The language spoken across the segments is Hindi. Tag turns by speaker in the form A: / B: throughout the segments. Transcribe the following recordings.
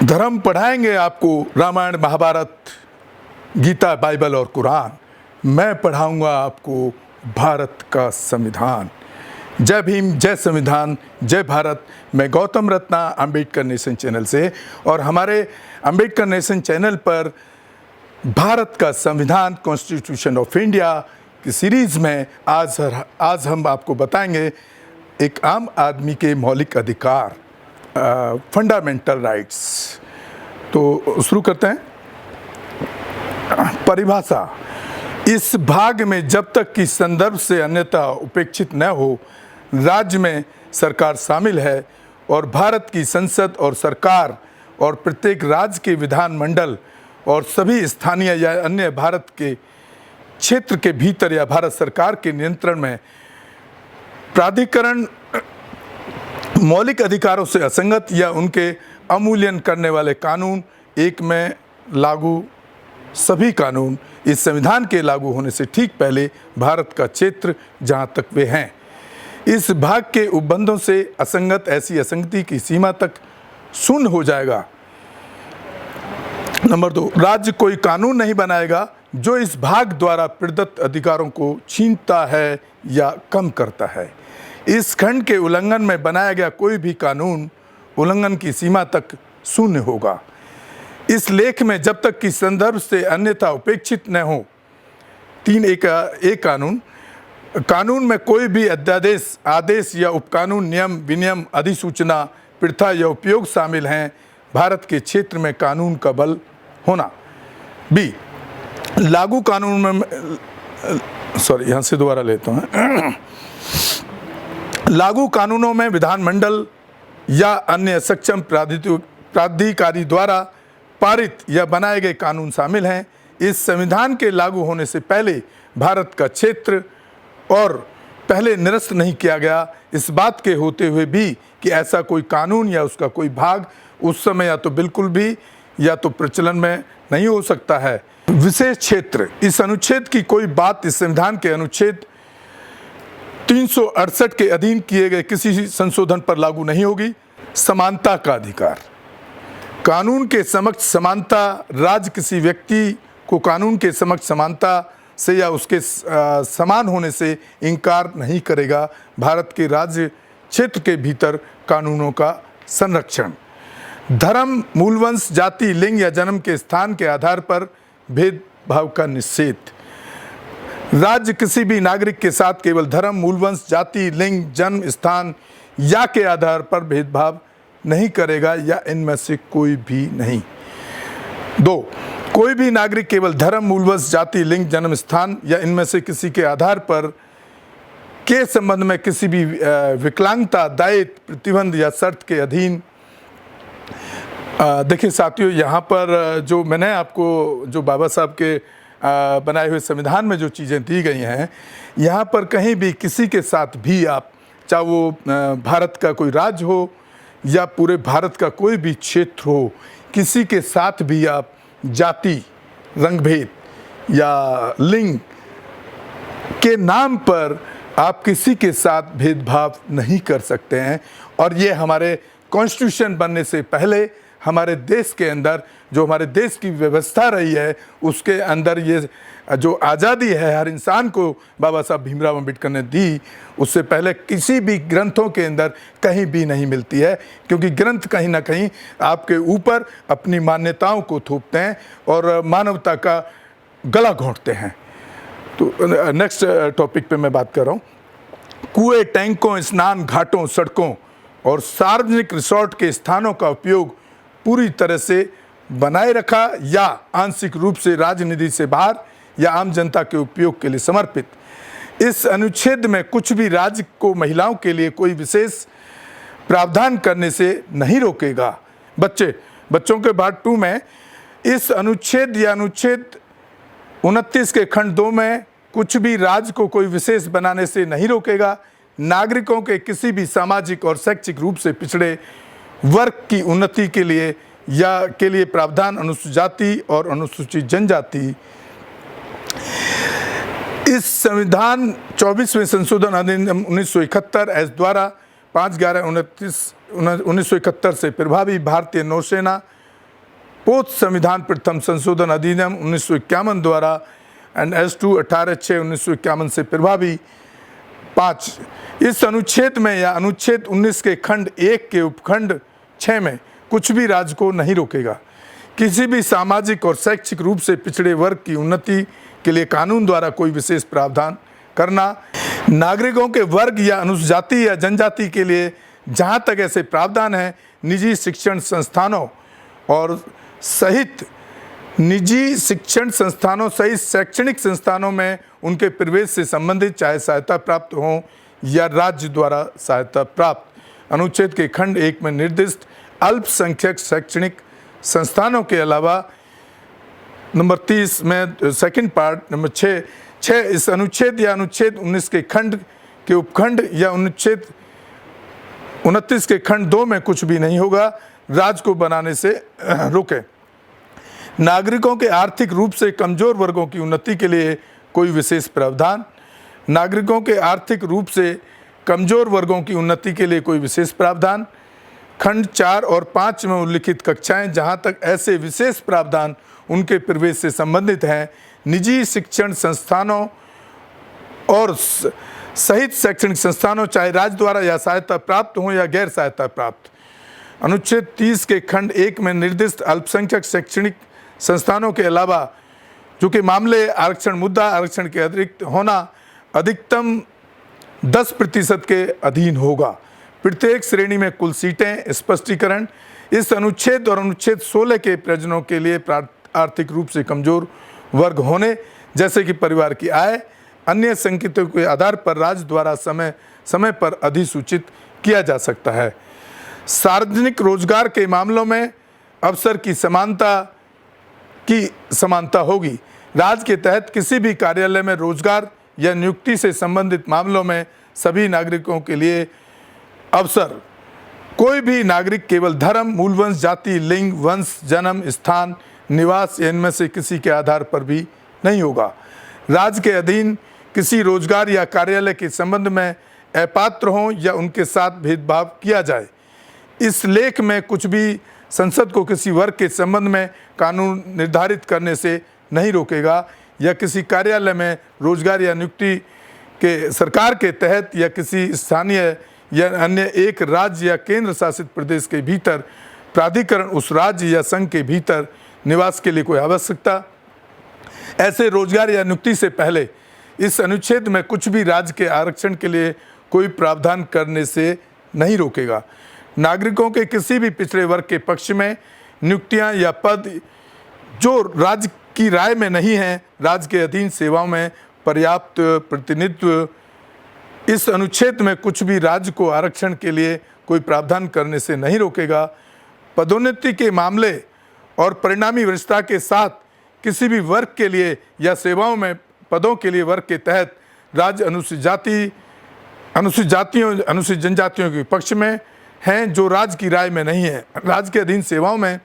A: धर्म पढ़ाएंगे आपको रामायण, महाभारत, गीता, बाइबल और कुरान। मैं पढ़ाऊंगा आपको भारत का संविधान। जय भीम, जय संविधान, जय भारत। मैं गौतम रत्ना, अंबेडकर नेशन चैनल से, और हमारे अंबेडकर नेशन चैनल पर भारत का संविधान, कॉन्स्टिट्यूशन ऑफ इंडिया की सीरीज़ में आज हम आपको बताएंगे एक आम आदमी के मौलिक अधिकार, फंडामेंटल राइट्स। तो शुरू करते हैं। परिभाषा: इस भाग में जब तक कि संदर्भ से अन्यथा उपेक्षित न हो, राज्य में सरकार शामिल है और भारत की संसद और सरकार और प्रत्येक राज्य के विधानमंडल और सभी स्थानीय या अन्य भारत के क्षेत्र के भीतर या भारत सरकार के नियंत्रण में प्राधिकरण मौलिक अधिकारों से असंगत या उनके अवमूल्यन करने वाले कानून, एक में लागू सभी कानून इस संविधान के लागू होने से ठीक पहले भारत का क्षेत्र जहां तक वे हैं, इस भाग के उपबंधों से असंगत, ऐसी असंगति की सीमा तक शून्य हो जाएगा। नंबर 2, राज्य कोई कानून नहीं बनाएगा जो इस भाग द्वारा प्रदत्त अधिकारों को छीनता है या कम करता है। इस खंड के उल्लंघन में बनाया गया कोई भी कानून उल्लंघन की सीमा तक शून्य होगा। इस लेख में जब तक कि संदर्भ से अन्यथा उपेक्षित न हो, 3 एक कानून में कोई भी अध्यादेश, आदेश या उपकानून, नियम, विनियम, अधिसूचना, प्रथा या उपयोग शामिल हैं, भारत के क्षेत्र में कानून का बल होना। बी, लागू कानून में यहाँ से दोबारा लेता हूँ। लागू कानूनों में विधानमंडल या अन्य सक्षम प्राधिकारी द्वारा पारित या बनाए गए कानून शामिल हैं। इस संविधान के लागू होने से पहले भारत का क्षेत्र और पहले निरस्त नहीं किया गया, इस बात के होते हुए भी कि ऐसा कोई कानून या उसका कोई भाग उस समय या तो बिल्कुल भी या तो प्रचलन में नहीं हो सकता है। विशेष क्षेत्र: इस अनुच्छेद की कोई बात इस संविधान के अनुच्छेद 368 के अधीन किए गए किसी संशोधन पर लागू नहीं होगी। समानता का अधिकार: कानून के समक्ष समानता। राज्य किसी व्यक्ति को कानून के समक्ष समानता से या उसके समान होने से इनकार नहीं करेगा। भारत के राज्य क्षेत्र के भीतर कानूनों का संरक्षण। धर्म, मूलवंश, जाति, लिंग या जन्म के स्थान के आधार पर भेदभाव का निषेध। राज्य किसी भी नागरिक के साथ केवल धर्म, मूलवंश, जाति, लिंग, जन्म स्थान या के आधार पर भेदभाव नहीं करेगा या इनमें से कोई भी नहीं। 2, कोई भी नागरिक केवल धर्म, मूलवंश, जाति, लिंग, जन्म स्थान या इनमें से किसी के आधार पर के संबंध में किसी भी विकलांगता, दायित्व, प्रतिबंध या शर्त के अधीन। देखिए साथियों, यहाँ पर जो मैंने आपको जो बाबा साहब के बनाए हुए संविधान में जो चीज़ें दी गई हैं, यहाँ पर कहीं भी किसी के साथ भी आप, चाहे वो भारत का कोई राज्य हो या पूरे भारत का कोई भी क्षेत्र हो, किसी के साथ भी आप जाति, रंगभेद या लिंग के नाम पर आप किसी के साथ भेदभाव नहीं कर सकते हैं। और ये हमारे कॉन्स्टिट्यूशन बनने से पहले हमारे देश के अंदर, जो हमारे देश की व्यवस्था रही है, उसके अंदर ये जो आज़ादी है हर इंसान को बाबा साहब भीमराव अंबेडकर ने दी, उससे पहले किसी भी ग्रंथों के अंदर कहीं भी नहीं मिलती है, क्योंकि ग्रंथ कहीं ना कहीं आपके ऊपर अपनी मान्यताओं को थोपते हैं और मानवता का गला घोंटते हैं। तो नेक्स्ट टॉपिक पे मैं बात कर रहा हूँ। कुएं, टैंकों, स्नान घाटों, सड़कों और सार्वजनिक रिसोर्ट के स्थानों का उपयोग पूरी तरह से बनाए रखा या आंशिक रूप से राजनीति से बाहर या आम जनता के उपयोग के लिए समर्पित। इस अनुच्छेद में कुछ भी राज्य को महिलाओं के लिए कोई विशेष प्रावधान करने से नहीं रोकेगा। बच्चों के पार्ट 2 में इस अनुच्छेद या अनुच्छेद 29 के खंड 2 में कुछ भी राज्य को कोई विशेष बनाने से नहीं रोकेगा। नागरिकों के किसी भी सामाजिक और शैक्षिक रूप से पिछड़े वर्ग की उन्नति के लिए प्रावधान अनुसूचित जाति और अनुसूचित जनजाति। इस संविधान 24वें संशोधन अधिनियम 1971 एस द्वारा 5/11/1971 से प्रभावी भारतीय नौसेना पोत संविधान प्रथम संशोधन अधिनियम 1951 द्वारा NS2 18/6/1951 से प्रभावी। 5, इस अनुच्छेद में या अनुच्छेद 19 के खंड 1 के उपखंड 6 में कुछ भी राज्य को नहीं रोकेगा किसी भी सामाजिक और शैक्षिक रूप से पिछड़े वर्ग की उन्नति के लिए कानून द्वारा कोई विशेष प्रावधान करना। नागरिकों के वर्ग या अनुसूचित जाति या जनजाति के लिए जहां तक ऐसे प्रावधान हैं, निजी शिक्षण संस्थानों सहित शैक्षणिक संस्थानों में उनके प्रवेश से संबंधित चाहे सहायता प्राप्त हो या राज्य द्वारा सहायता प्राप्त। अनुच्छेद के खंड 1 में निर्दिष्ट अल्पसंख्यक शैक्षणिक संस्थानों के अलावा नंबर 30 में सेकंड पार्ट नंबर 6 इस अनुच्छेद या अनुच्छेद 19 के खंड के उपखंड या अनुच्छेद 29 के खंड 2 में कुछ भी नहीं होगा राज्य को बनाने से रोके। नागरिकों के आर्थिक रूप से कमजोर वर्गों की उन्नति के लिए कोई विशेष प्रावधान। नागरिकों के आर्थिक रूप से कमजोर वर्गों की उन्नति के लिए कोई विशेष प्रावधान। खंड 4 और 5 में उल्लिखित कक्षाएं जहां तक ऐसे विशेष प्रावधान उनके प्रवेश से संबंधित हैं, निजी शिक्षण संस्थानों और सहित शैक्षणिक संस्थानों चाहे राज्य द्वारा या सहायता प्राप्त हो या गैर सहायता प्राप्त। अनुच्छेद 30 के खंड 1 में निर्दिष्ट अल्पसंख्यक शैक्षणिक संस्थानों के अलावा जो कि मामले आरक्षण मुद्दा आरक्षण के अतिरिक्त होना अधिकतम 10% के अधीन होगा। प्रत्येक श्रेणी में कुल सीटें। स्पष्टीकरण, इस अनुच्छेद और अनुच्छेद 16 के प्रयोजनों के लिए आर्थिक रूप से कमजोर वर्ग होने जैसे कि परिवार की आय अन्य संकेतों के आधार पर राज्य द्वारा समय समय पर अधिसूचित किया जा सकता है। सार्वजनिक रोजगार के मामलों में अवसर की समानता होगी। राज्य के तहत किसी भी कार्यालय में रोजगार या नियुक्ति से संबंधित मामलों में सभी नागरिकों के लिए अवसर। कोई भी नागरिक केवल धर्म, मूलवंश, जाति, लिंग, वंश, जन्म स्थान, निवास इनमें से किसी के आधार पर भी नहीं होगा। राज्य के अधीन किसी रोजगार या कार्यालय के संबंध में अपात्र हों या उनके साथ भेदभाव किया जाए। इस लेख में कुछ भी संसद को किसी वर्ग के संबंध में कानून निर्धारित करने से नहीं रोकेगा या किसी कार्यालय में रोजगार या नियुक्ति के सरकार के तहत या किसी स्थानीय या अन्य एक राज्य या केंद्र शासित प्रदेश के भीतर प्राधिकरण उस राज्य या संघ के भीतर निवास के लिए कोई आवश्यकता। ऐसे रोजगार या नियुक्ति से पहले इस अनुच्छेद में कुछ भी राज्य के आरक्षण के लिए कोई प्रावधान करने से नहीं रोकेगा। नागरिकों के किसी भी पिछड़े वर्ग के पक्ष में नियुक्तियां या पद जो राज्य की राय में नहीं हैं, राज्य के अधीन सेवाओं में पर्याप्त प्रतिनिधित्व इस अनुच्छेद में कुछ भी राज्य को आरक्षण के लिए कोई प्रावधान करने से नहीं रोकेगा। पदोन्नति के मामले और परिणामी वरिष्ठता के साथ किसी भी वर्ग के लिए या सेवाओं में पदों के लिए वर्ग के तहत राज्य अनुसूचित जनजातियों के पक्ष में हैं जो राज्य की राय में नहीं है। राज्य के अधीन सेवाओं में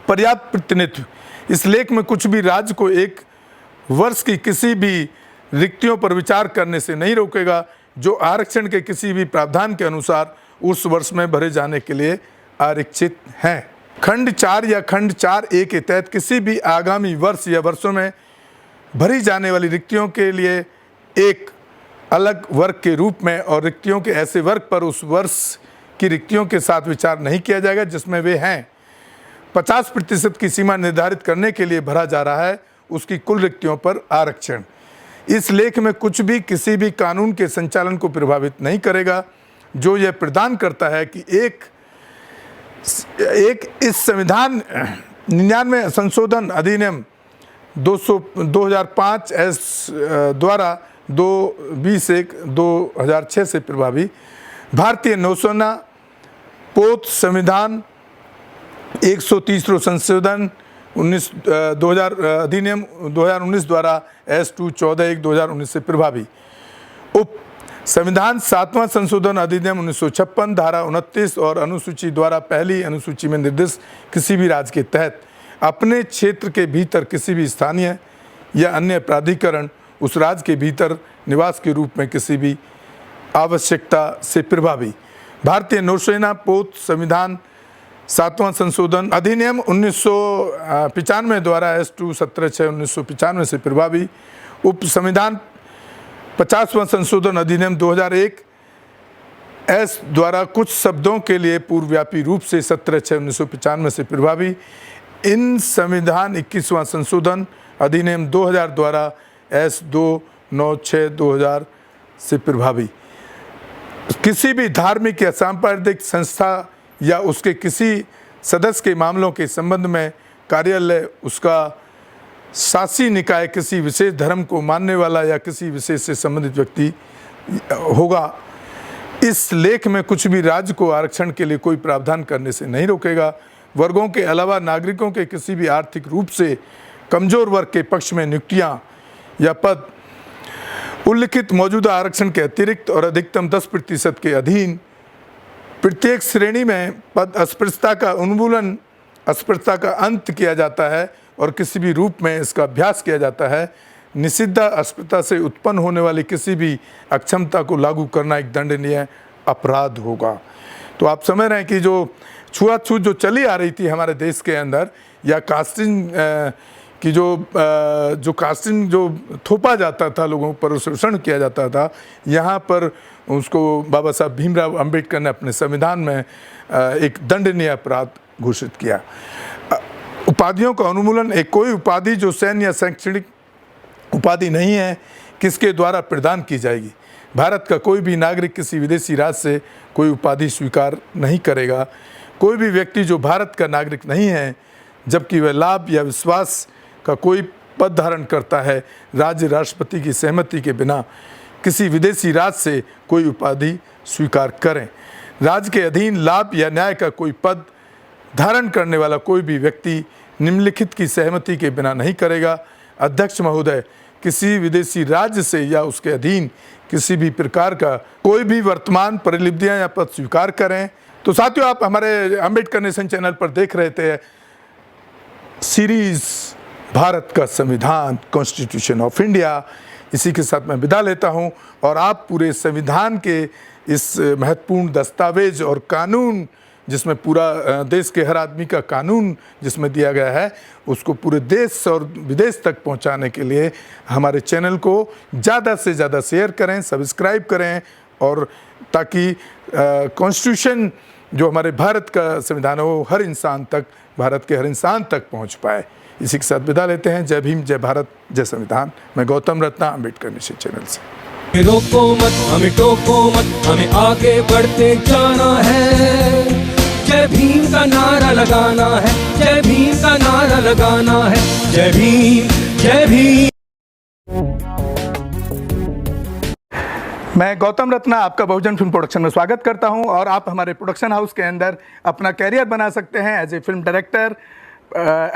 A: पर्याप्त प्रतिनिधित्व। इस लेख में कुछ भी राज्य को एक वर्ष की किसी भी रिक्तियों पर विचार करने से नहीं रोकेगा जो आरक्षण के किसी भी प्रावधान के अनुसार उस वर्ष में भरे जाने के लिए आरक्षित हैं। खंड 4 या खंड 4A के तहत किसी भी आगामी वर्ष या वर्षों में भरी जाने वाली रिक्तियों के लिए एक अलग वर्ग के रूप में और रिक्तियों के ऐसे वर्ग पर उस वर्ष की रिक्तियों के साथ विचार नहीं किया जाएगा जिसमें वे हैं। 50% की सीमा निर्धारित करने के लिए भरा जा रहा है उसकी कुल रिक्तियों पर आरक्षण। इस लेख में कुछ भी किसी भी कानून के संचालन को प्रभावित नहीं करेगा जो यह प्रदान करता है कि एक इस संविधान 99 संशोधन अधिनियम 2005 द्वारा 2/20/1/2006 से प्रभावी भारतीय नौसेना पोत संविधान 130 संशोधन 2000 अधिनियम 2019 द्वारा S2 14/1/2019 से प्रभावी। उप संविधान 7वां संशोधन अधिनियम 1956 धारा 29 और अनुसूची द्वारा पहली अनुसूची में निर्दिष्ट किसी भी राज्य के तहत अपने क्षेत्र के भीतर किसी भी स्थानीय या अन्य प्राधिकरण उस राज्य के भीतर निवास के रूप में किसी भी आवश्यकता से प्रभावी। भारतीय नौसेना पोत संविधान 7वां संशोधन अधिनियम 1995 द्वारा S2 17/6/1995 से प्रभावी। उप संविधान 50वां संशोधन अधिनियम 2001 एस द्वारा कुछ शब्दों के लिए पूर्वव्यापी रूप से 17/6/1995 से प्रभावी। इन संविधान 21वां संशोधन अधिनियम 2000 द्वारा S296/2000 से प्रभावी। किसी भी धार्मिक या सांप्रदायिक संस्था या उसके किसी सदस्य के मामलों के संबंध में कार्यालय उसका शासी निकाय किसी विशेष धर्म को मानने वाला या किसी विशेष से संबंधित व्यक्ति होगा। इस लेख में कुछ भी राज्य को आरक्षण के लिए कोई प्रावधान करने से नहीं रोकेगा। वर्गों के अलावा नागरिकों के किसी भी आर्थिक रूप से कमजोर वर्ग के पक्ष में नियुक्तियां या पद उल्लिखित मौजूदा आरक्षण के अतिरिक्त और अधिकतम 10% के अधीन प्रत्येक श्रेणी में पद अस्पृश्यता का उन्मूलन, अस्पृश्यता का अंत किया जाता है और किसी भी रूप में इसका अभ्यास किया जाता है। निषिद्ध अस्पृश्यता से उत्पन्न होने वाली किसी भी अक्षमता को लागू करना एक दंडनीय अपराध होगा। तो आप समझ रहे हैं कि जो छुआछूत जो चली आ रही थी हमारे देश के अंदर, या कास्टिंग की जो कास्टिंग जो थोपा जाता था, लोगों पर शोषण किया जाता था, यहाँ पर उसको बाबा साहब भीमराव अंबेडकर ने अपने संविधान में एक दंडनीय अपराध घोषित किया। उपाधियों का उन्मूलन, एक कोई उपाधि जो सैन्य या शैक्षणिक उपाधि नहीं है किसके द्वारा प्रदान की जाएगी। भारत का कोई भी नागरिक किसी विदेशी राज्य से कोई उपाधि स्वीकार नहीं करेगा। कोई भी व्यक्ति जो भारत का नागरिक नहीं है जबकि वह लाभ या विश्वास का कोई पद धारण करता है, राज्य राष्ट्रपति की सहमति के बिना किसी विदेशी राज्य से कोई उपाधि स्वीकार करें। राज्य के अधीन लाभ या न्याय का कोई पद धारण करने वाला कोई भी व्यक्ति निम्नलिखित की सहमति के बिना नहीं करेगा। अध्यक्ष महोदय, किसी विदेशी राज्य से या उसके अधीन किसी भी प्रकार का कोई भी वर्तमान परिलिपियां या पद स्वीकार करें। तो साथियों, आप हमारे अंबेडकर नेशन चैनल पर देख रहे थे सीरीज भारत का संविधान, कॉन्स्टिट्यूशन ऑफ इंडिया। इसी के साथ मैं विदा लेता हूं और आप पूरे संविधान के इस महत्वपूर्ण दस्तावेज और कानून, जिसमें पूरा देश के हर आदमी का कानून जिसमें दिया गया है, उसको पूरे देश और विदेश तक पहुंचाने के लिए हमारे चैनल को ज़्यादा से ज़्यादा शेयर करें, सब्सक्राइब करें, और ताकि कॉन्स्टिट्यूशन जो हमारे भारत का संविधान है वो हर इंसान तक, भारत के हर इंसान तक पहुंच पाए। इसी के साथ विदा लेते हैं। जय भीम, जय भारत, जय संविधान। मैं गौतम रत्ना, अंबेडकर नेशन चैनल से।
B: रोको मत, हमें टोको मत, हमें आगे बढ़ते जाना है। जय भीम का नारा लगाना है, जय भीम का नारा लगाना है। जय भीम, जय भीम।
A: मैं गौतम रत्ना आपका बहुजन फिल्म प्रोडक्शन में स्वागत करता हूं और आप हमारे प्रोडक्शन हाउस के अंदर अपना कैरियर बना सकते हैं as a film director,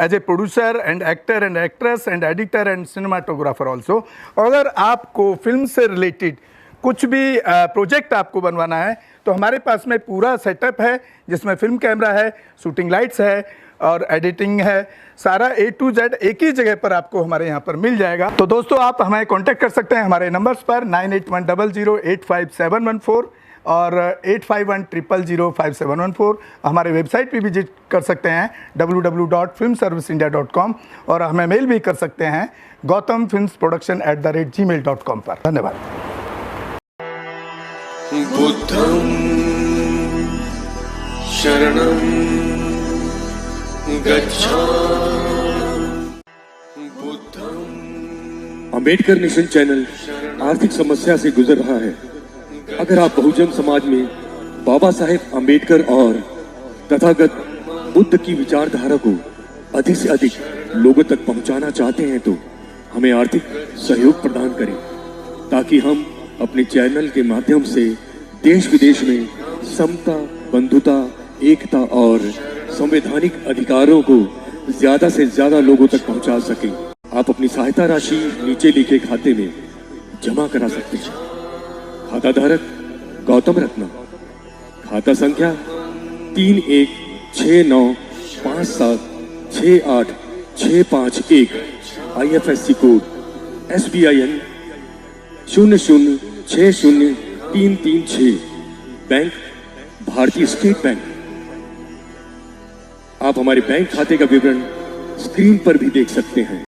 A: as a producer and actor and actress and editor and cinematographer also. अगर आपको फिल्म से रिलेटेड कुछ भी प्रोजेक्ट आपको बनवाना है तो हमारे पास में पूरा सेटअप है, जिसमें फिल्म कैमरा है, शूटिंग लाइट्स है और एडिटिंग है। सारा A to Z एक ही जगह पर आपको हमारे यहाँ पर मिल जाएगा। तो दोस्तों, आप हमें कांटेक्ट कर सकते हैं हमारे नंबर्स पर 9810085714 और 8510005714। हमारे वेबसाइट पे विजिट कर सकते हैं www.filmserviceindia.com और हमें मेल भी कर सकते हैं gautamfilmsproduction@gmail.com पर। धन्यवाद।
B: बुद्धं शरणं गच्छामि।
C: अंबेडकर नेशन चैनल आर्थिक समस्या से गुजर रहा है। अगर आप बहुजन समाज में बाबा साहेब अंबेडकर और तथागत बुद्ध की विचारधारा को अधिक से अधिक लोगों तक पहुंचाना चाहते हैं तो हमें आर्थिक सहयोग प्रदान करें, ताकि हम अपने चैनल के माध्यम से देश विदेश में समता, बंधुता, एकता और संवैधानिक अधिकारों को ज्यादा से ज्यादा लोगों तक पहुंचा सकें। आप अपनी सहायता राशि नीचे लिखे खाते में जमा करा सकते हैं। खाता धारक गौतम रत्ना, खाता संख्या 316957686551, IFSC कोड SBIN 0060336, बैंक भारतीय स्टेट बैंक। आप हमारे बैंक खाते का विवरण स्क्रीन पर भी देख सकते हैं।